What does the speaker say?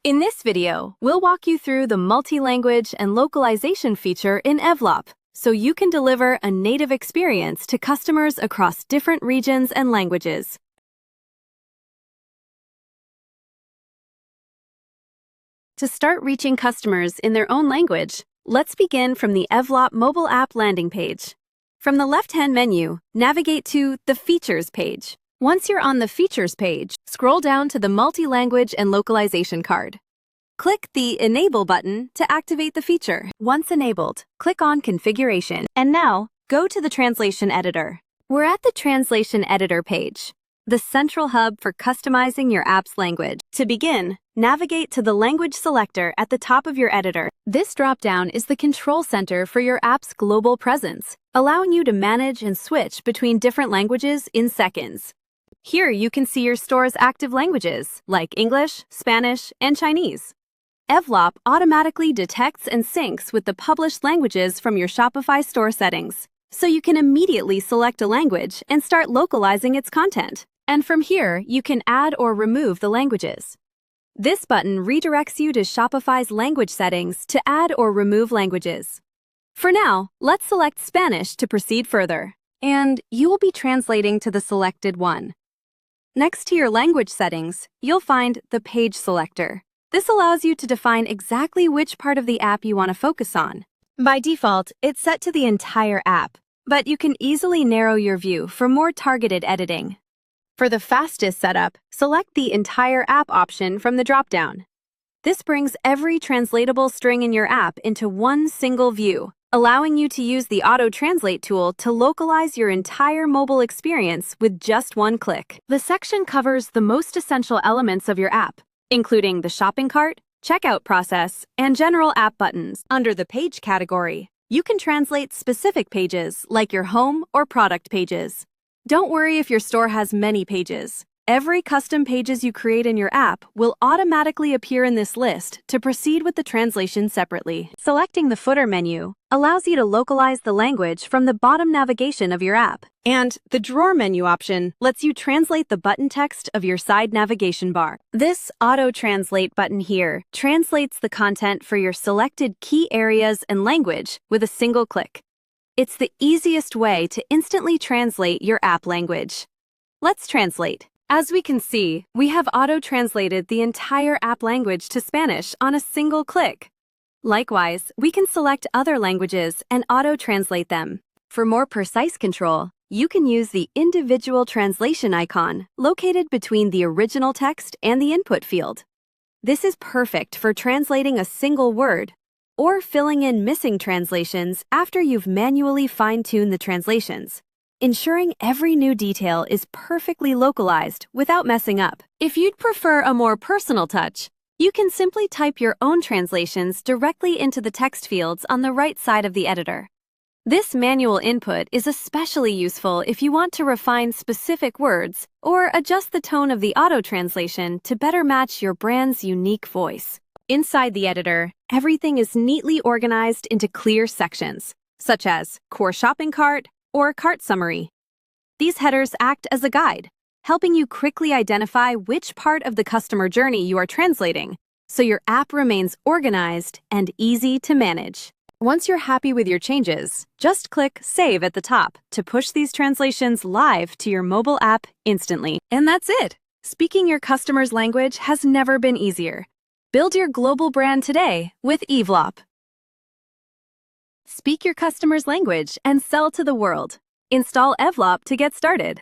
In this video, we'll walk you through the multi-language and localization feature in Evlop, so you can deliver a native experience to customers across different regions and languages. To start reaching customers in their own language, let's begin from the Evlop mobile app landing page. From the left-hand menu, navigate to the Features page. Once you're on the Features page, scroll down to the Multi-Language and Localization card. Click the Enable button to activate the feature. Once enabled, click on Configuration. And now, go to the Translation Editor. We're at the Translation Editor page, the central hub for customizing your app's language. To begin, navigate to the Language Selector at the top of your editor. This dropdown is the control center for your app's global presence, allowing you to manage and switch between different languages in seconds. Here you can see your store's active languages, like English, Spanish, and Chinese. Evlop automatically detects and syncs with the published languages from your Shopify store settings, so you can immediately select a language and start localizing its content. And from here, you can add or remove the languages. This button redirects you to Shopify's language settings to add or remove languages. For now, let's select Spanish to proceed further, and you will be translating to the selected one. Next to your language settings, you'll find the Page Selector. This allows you to define exactly which part of the app you want to focus on. By default, it's set to the entire app, but you can easily narrow your view for more targeted editing. For the fastest setup, select the Entire App option from the dropdown. This brings every translatable string in your app into one single view, allowing you to use the auto-translate tool to localize your entire mobile experience with just one click. The section covers the most essential elements of your app, including the shopping cart, checkout process, and general app buttons. Under the Page category, you can translate specific pages like your home or product pages. Don't worry if your store has many pages. Every custom pages you create in your app will automatically appear in this list to proceed with the translation separately. Selecting the Footer menu allows you to localize the language from the bottom navigation of your app. And the Drawer menu option lets you translate the button text of your side navigation bar. This Auto-Translate button here translates the content for your selected key areas and language with a single click. It's the easiest way to instantly translate your app language. Let's translate. As we can see, we have auto-translated the entire app language to Spanish on a single click. Likewise, we can select other languages and auto-translate them. For more precise control, you can use the individual translation icon located between the original text and the input field. This is perfect for translating a single word or filling in missing translations after you've manually fine-tuned the translations, ensuring every new detail is perfectly localized without messing up. If you'd prefer a more personal touch, you can simply type your own translations directly into the text fields on the right side of the editor. This manual input is especially useful if you want to refine specific words or adjust the tone of the auto-translation to better match your brand's unique voice. Inside the editor, everything is neatly organized into clear sections, such as Core Shopping Cart or Cart Summary. These headers act as a guide, helping you quickly identify which part of the customer journey you are translating, so your app remains organized and easy to manage. Once you're happy with your changes, just click Save at the top to push these translations live to your mobile app instantly. And that's it! Speaking your customer's language has never been easier. Build your global brand today with Evlop. Speak your customer's language and sell to the world. Install Evlop to get started.